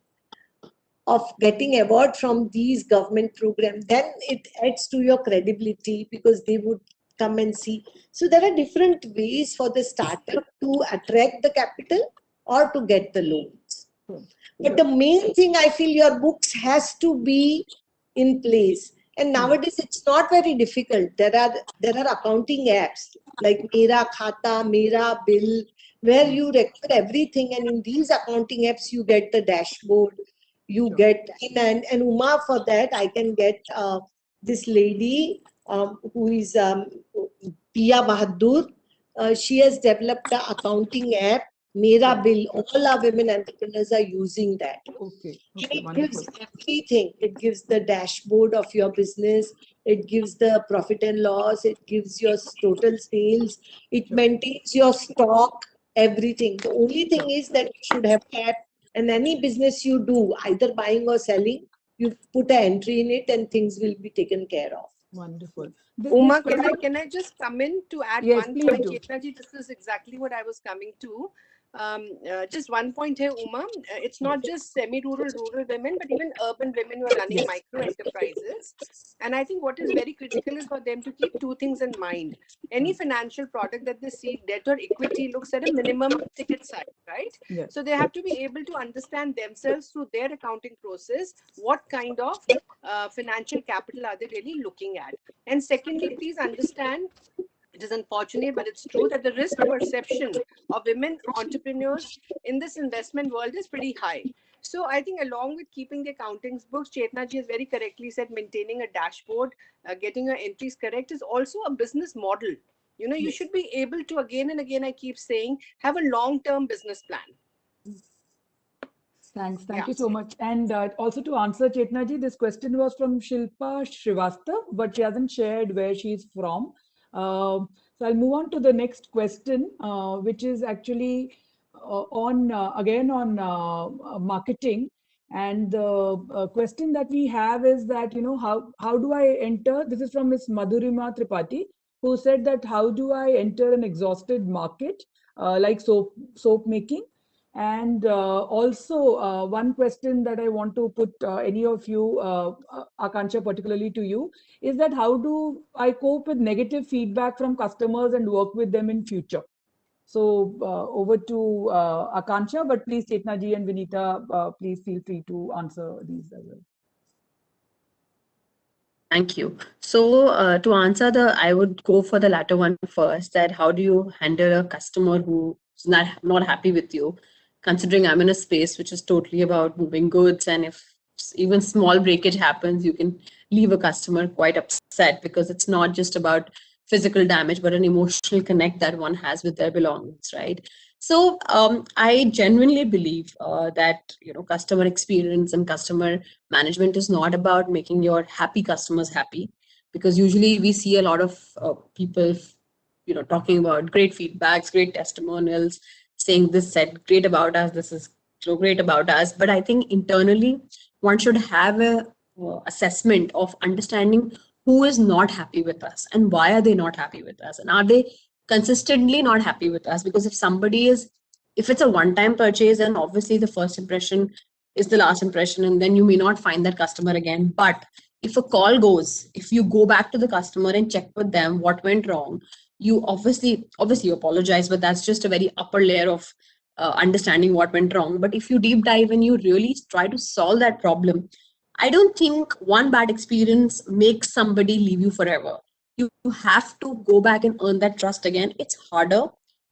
of getting award from these government programs, then it adds to your credibility because they would come and see. So there are different ways for the startup to attract the capital or to get the loans. But the main thing, I feel, your books has to be in place. And nowadays it's not very difficult. There are accounting apps like Mera Khata, Mera Bill, where you record everything, and in these accounting apps you get the dashboard. You get, and Uma, for that I can get this lady who is Pia Bahadur. She has developed the accounting app, Mera Bill. All our women entrepreneurs are using that. Okay. And Okay. it Wonderful. gives everything. It gives the dashboard of your business. It gives the profit and loss. It gives your total sales. It maintains your stock, everything. The only thing is that you should have an app. And any business you do, either buying or selling, you put an entry in it and things will be taken care of. Wonderful. Uma, can I just come in to add Yes, one please point? do. Chetna ji, this is exactly what I was coming to. Just one point here, Uma. It's not just semi-rural, rural women, but even urban women who are running micro enterprises. And I think what is very critical is for them to keep two things in mind. Any financial product that they see, debt or equity, looks at a minimum ticket size, right? Yes. So they have to be able to understand themselves through their accounting process, what kind of financial capital are they really looking at. And secondly, please understand, It is unfortunate, but it's true that the risk perception of women entrepreneurs in this investment world is pretty high. So I think along with keeping the accounting books, Chetna ji has very correctly said, maintaining a dashboard, getting your entries correct is also a business model. You know, you should be able to, again and again, I keep saying, have a long-term business plan. Thanks. Thank you so much. And also to answer Chetna ji, this question was from Shilpa Srivastava, but she hasn't shared where she's from. So I'll move on to the next question, which is actually again on marketing. And the question that we have is that, you know, how do I enter? This is from Ms. Madhurima Tripathi, who said that how do I enter an exhausted market like soap making? And also one question that I want to put any of you, Akanksha, particularly to you, is that how do I cope with negative feedback from customers and work with them in future? So over to Akanksha, but please Chetna ji and Vinita, please feel free to answer these as well. Thank you. So to answer I would go for the latter one first, that how do you handle a customer who's not happy with you? Considering I'm in a space which is totally about moving goods, and if even small breakage happens, you can leave a customer quite upset, because it's not just about physical damage, but an emotional connect that one has with their belongings, right? So I genuinely believe that, you know, customer experience and customer management is not about making your happy customers happy, because usually we see a lot of people, you know, talking about great feedbacks, great testimonials, saying this said great about us, this is so great about us. But I think internally one should have a assessment of understanding who is not happy with us and why are they not happy with us, and are they consistently not happy with us? Because if it's a one-time purchase, then obviously the first impression is the last impression, and then you may not find that customer again. But if a call goes, if you go back to the customer and check with them what went wrong, you obviously you apologize, but that's just a very upper layer of understanding what went wrong. But if you deep dive and you really try to solve that problem, I don't think one bad experience makes somebody leave you forever. You have to go back and earn that trust again. It's harder,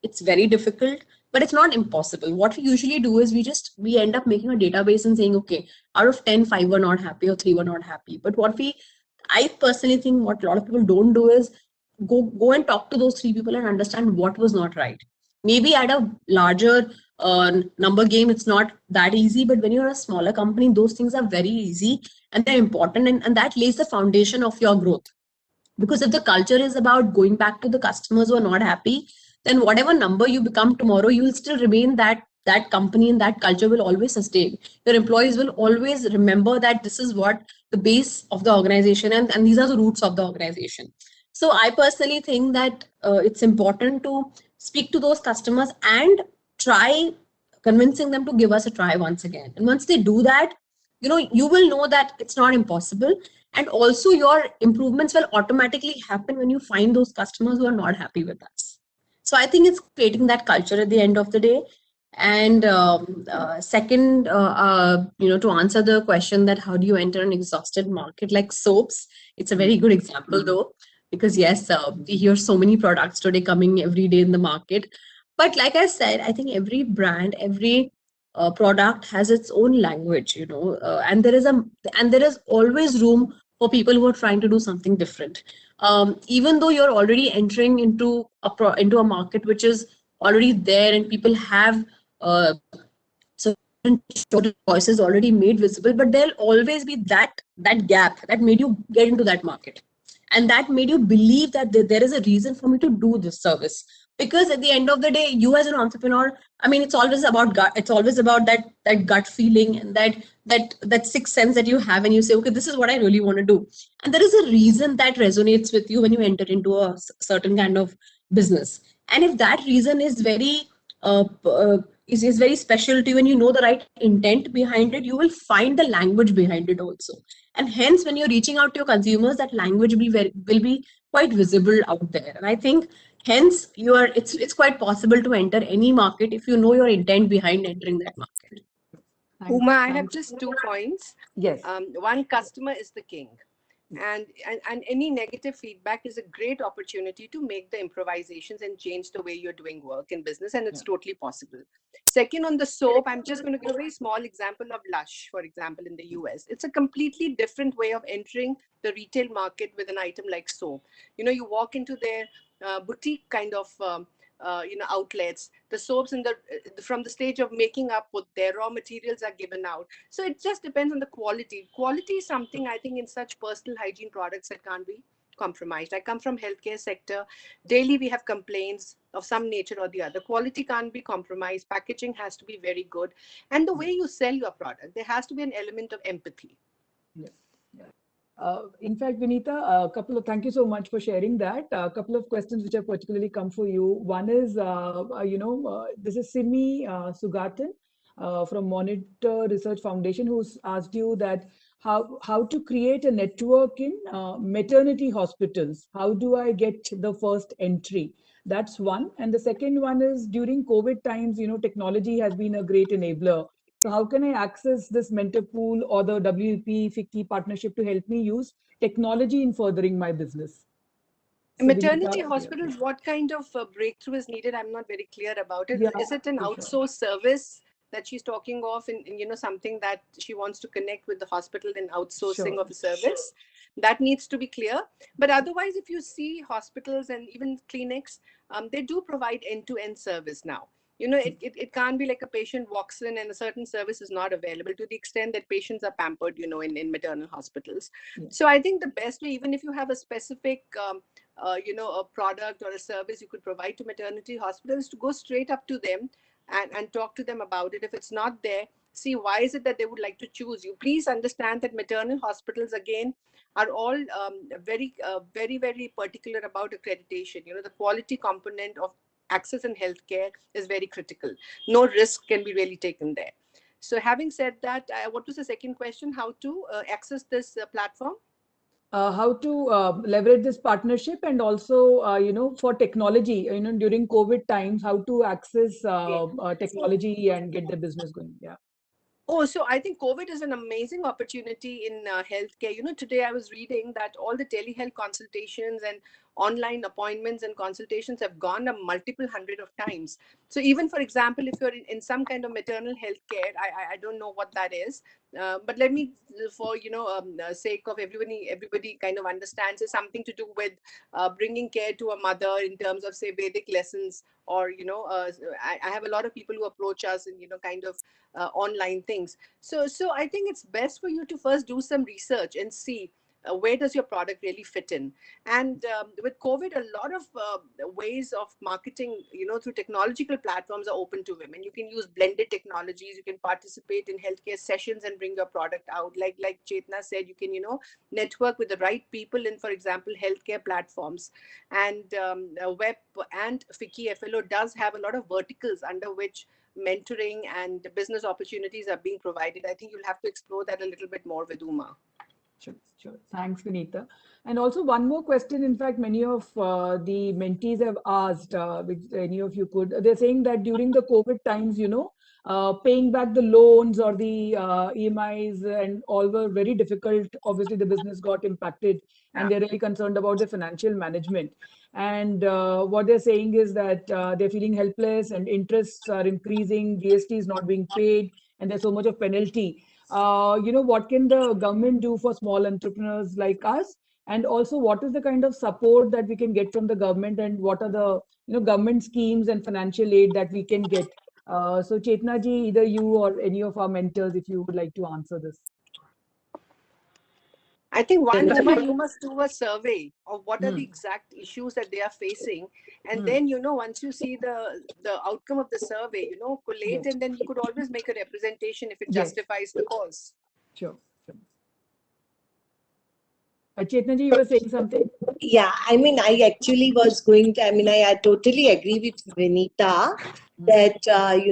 it's very difficult, but it's not impossible. What we usually do is we end up making a database and saying, okay, out of 10, 5 were not happy or 3 were not happy. But I personally think what a lot of people don't do is go and talk to those 3 people and understand what was not right. Maybe at a larger number game, it's not that easy, but when you're a smaller company, those things are very easy and they're important, and that lays the foundation of your growth. Because if the culture is about going back to the customers who are not happy, then whatever number you become tomorrow, you will still remain that company, and that culture will always sustain. Your employees will always remember that this is what the base of the organization, and these are the roots of the organization. So I personally think that it's important to speak to those customers and try convincing them to give us a try once again. And once they do that, you will know that it's not impossible. And also your improvements will automatically happen when you find those customers who are not happy with us. So I think it's creating that culture at the end of the day. And second, to answer the question that how do you enter an exhausted market like soaps, it's a very good example though, because yes, we hear so many products today coming every day in the market. But like I said, I think every brand, every product has its own language, and there is always room for people who are trying to do something different. Even though you're already entering into a market which is already there and people have certain choices already made visible, but there'll always be that gap that made you get into that market, and that made you believe that there is a reason for me to do this service. Because at the end of the day, you as an entrepreneur, I mean, it's always about gut. It's always about that gut feeling and that sixth sense that you have, and you say, okay, this is what I really want to do. And there is a reason that resonates with you when you enter into a certain kind of business. And if that reason is very is very special to you, and you know the right intent behind it, you will find the language behind it also. And hence, when you're reaching out to your consumers, that language will be quite visible out there. And I think hence it's quite possible to enter any market if you know your intent behind entering that market. Uma, I have just 2 points. Yes. One, customer is the king. and any negative feedback is a great opportunity to make the improvisations and change the way you're doing work in business, and it's totally possible. Second, on the soap, I'm just going to give a very small example of Lush, for example, in the US. It's a completely different way of entering the retail market with an item like soap. You walk into their boutique kind of outlets. The soaps from the stage of making up, what their raw materials are given out. So it just depends on the quality. Quality is something I think in such personal hygiene products that can't be compromised. I come from healthcare sector. Daily we have complaints of some nature or the other. Quality can't be compromised. Packaging has to be very good. And the way you sell your product, there has to be an element of empathy. Yeah. In fact, Vinita, thank you so much for sharing that. A couple of questions which have particularly come for you. One is, this is Simi Sugatan from Monitor Research Foundation, who's asked you that how to create a network in maternity hospitals. How do I get the first entry? That's one. And the second one is, during COVID times, technology has been a great enabler. So how can I access this mentor pool or the WEP FICCI partnership to help me use technology in furthering my business? So Maternity Vinita, hospitals, what kind of breakthrough is needed? I'm not very clear about it. Yeah, Is it an outsourced service that she's talking of, in something that she wants to connect with the hospital in outsourcing of a service? That needs to be clear. But otherwise, if you see hospitals and even clinics, they do provide end-to-end service now. It can't be like a patient walks in and a certain service is not available, to the extent that patients are pampered, in maternal hospitals. So I think the best way, even if you have a specific, a product or a service you could provide to maternity hospitals, to go straight up to them and talk to them about it. If it's not there, see why is it that they would like to choose you. Please understand that maternal hospitals, again, are all very, very particular about accreditation. The quality component of access in healthcare is very critical. No risk can be really taken there. So having said that, what was the second question? How to access this platform? How to leverage this partnership, and also, for technology, during COVID times, how to access technology and get the business going. Yeah. Oh, so I think COVID is an amazing opportunity in healthcare. Today I was reading that all the telehealth consultations and online appointments and consultations have gone up multiple hundred of times. So even, for example, if you're in some kind of maternal health care, I don't know what that is, but let me, for sake of everybody kind of understands, is something to do with bringing care to a mother in terms of, say, Vedic lessons, or I have a lot of people who approach us and kind of online things. So I think it's best for you to first do some research and see where does your product really fit in. And with COVID, a lot of ways of marketing, through technological platforms are open to women. You can use blended technologies. You can participate in healthcare sessions and bring your product out. Like Chetna said, you can, network with the right people in, for example, healthcare platforms. And Web and FICCI FLO does have a lot of verticals under which mentoring and business opportunities are being provided. I think you'll have to explore that a little bit more with Uma. Sure. Thanks, Vinita. And also one more question. In fact, many of the mentees have asked, which any of you could. They're saying that during the COVID times, paying back the loans or the EMIs and all were very difficult. Obviously, the business got impacted, and they're really concerned about the financial management. And what they're saying is that they're feeling helpless, and interests are increasing, GST is not being paid, and there's so much of penalty. What can the government do for small entrepreneurs like us? And also, what is the kind of support that we can get from the government, and what are the government schemes and financial aid that we can get? So Chetna ji, either you or any of our mentors, if you would like to answer this. I think you must do a survey of what are the exact issues that they are facing. And then, once you see the outcome of the survey, collate, and then you could always make a representation if it justifies the cause. Sure. Chetna ji, you were saying something? Yeah, I actually was going to, I totally agree with Vinita that,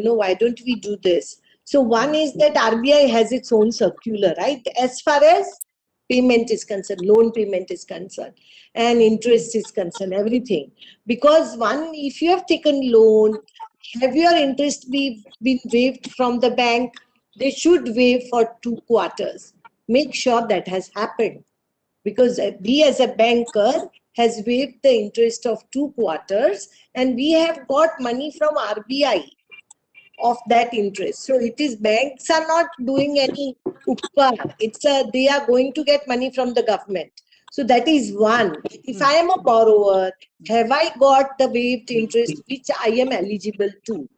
why don't we do this? So one is that RBI has its own circular, right? As far as payment is concerned, loan payment is concerned, and interest is concerned, everything. Because if you have taken loan, have your interest been waived from the bank? They should waive for 2 quarters. Make sure that has happened. because we as a banker has waived the interest of 2 quarters, and we have got money from RBI of that interest. So it is, banks are not doing any uppar. They are going to get money from the government. So that is one. If I am a borrower, have I got the waived interest which I am eligible to?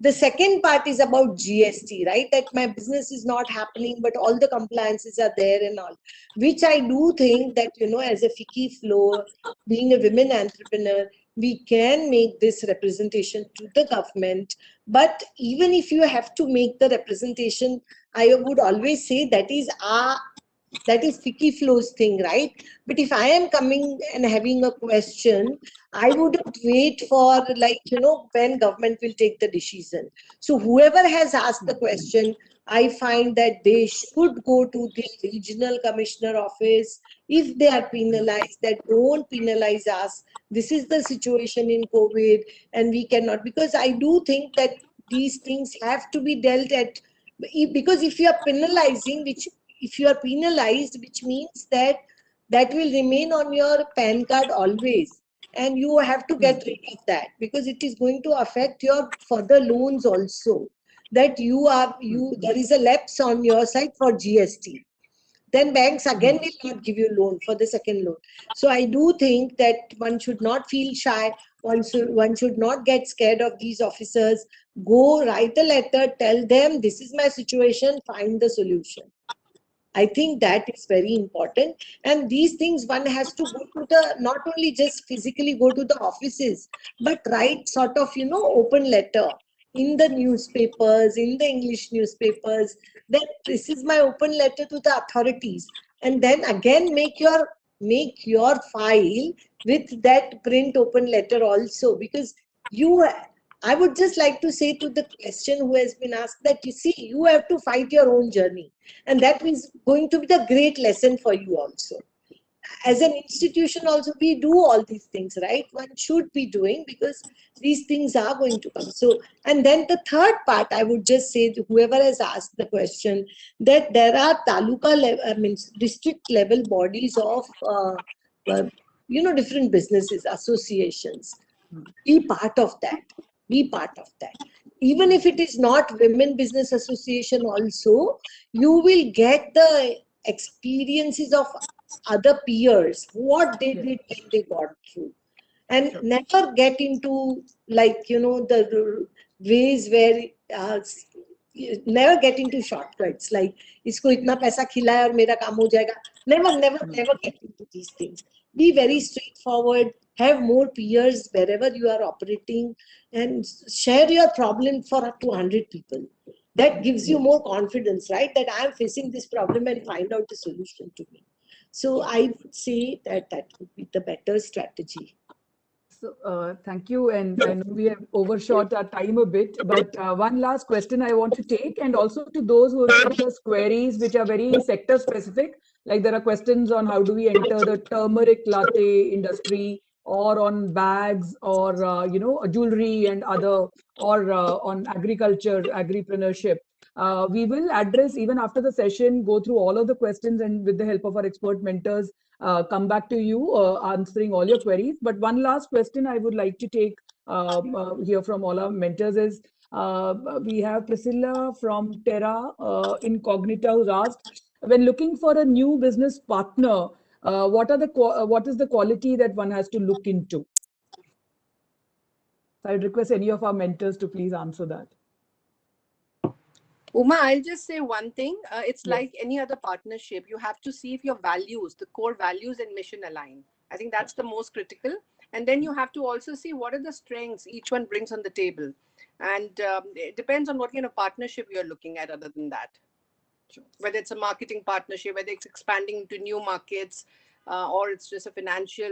The second part is about GST, right? That my business is not happening, but all the compliances are there and all, which I do think that, as a FICCI floor, being a women entrepreneur, we can make this representation to the government. But even if you have to make the representation, I would always say that is FICCI flows thing, right? But if I am coming and having a question, I wouldn't wait for when government will take the decision. So whoever has asked the question, I find that they should go to the regional commissioner office. If they are penalized, that don't penalize us. This is the situation in COVID, and we cannot, because I do think that these things have to be dealt at, because if you are penalizing, if you are penalized, which means that will remain on your PAN card always, and you have to get rid of that, because it is going to affect your further loans also, that there is a lapse on your side for GST. Then banks again will not give you loan for the second loan. So I do think that one should not feel shy. One should not get scared of these officers. Go write a letter, tell them this is my situation, find the solution. I think that is very important. And these things one has to go to not only just physically go to the offices, but write sort of, open letter in the newspapers, in the English newspapers, that this is my open letter to the authorities. And then again, make your file with that print open letter also, because I would just like to say to the question who has been asked, that you have to fight your own journey. And that is going to be the great lesson for you also. As an institution also, we do all these things, right? One should be doing, because these things are going to come. So, and then the third part, I would just say to whoever has asked the question, that there are district level bodies of, different businesses, associations. Be part of that. Be part of that. Even if it is not Women Business Association also, you will get the experiences of other peers, what they did when they got through. And never get into the ways where never get into shortcuts like isko itna paisa khilaya aur mera kaam ho jayega. Never get into these things. Be very straightforward. Have more peers wherever you are operating, and share your problem for up to 100 people. That gives you more confidence, right? That I am facing this problem, and find out the solution to me. So I would say that would be the better strategy. So, thank you. And I know we have overshot our time a bit, but one last question I want to take, and also to those who have sent us queries which are very sector specific, like there are questions on how do we enter the turmeric latte industry, or on bags, or jewelry and other, or on agriculture, agripreneurship. We will address, even after the session, go through all of the questions, and with the help of our expert mentors, come back to you answering all your queries. But one last question I would like to take here from all our mentors is, we have Priscilla from Terra Incognita, who's asked, when looking for a new business partner, what is the quality that one has to look into? So I'd request any of our mentors to please answer that. Uma, I'll just say one thing. It's Yes. like any other partnership. You have to see if your values, the core values and mission align. I think that's the most critical. And then you have to also see what are the strengths each one brings on the table. And it depends on what kind of partnership you're looking at other than that. Sure. Whether it's a marketing partnership, whether it's expanding into new markets, or it's just a financial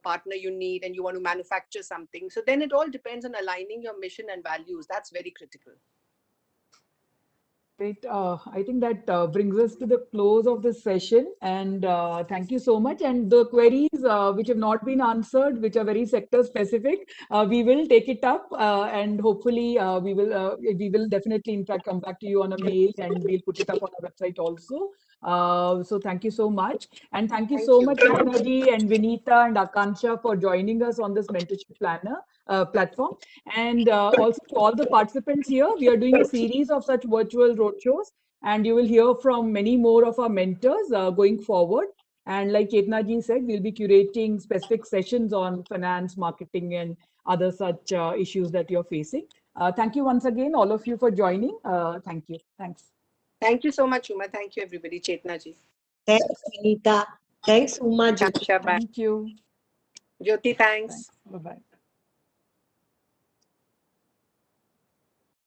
partner you need and you want to manufacture something. So then it all depends on aligning your mission and values. That's very critical. Great. I think that brings us to the close of this session. And thank you so much. And the queries which have not been answered, which are very sector specific, we will take it up and hopefully we will definitely, in fact, come back to you on a mail and we'll put it up on our website also. So thank you so much. And thank you so much, Chetna ji and Vinita and Akanksha for joining us on this mentorship platform. And also to all the participants here, we are doing a series of such virtual roadshows, and you will hear from many more of our mentors going forward. And like Chetna ji said, we'll be curating specific sessions on finance, marketing, and other such issues that you're facing. Thank you once again, all of you, for joining. Thank you. Thanks. Thank you so much, Uma. Thank you, everybody. Chetna ji. Thanks, Vinita. Thanks, Uma. Akanksha, bye. Thank you. Jyoti, thanks. Bye-bye.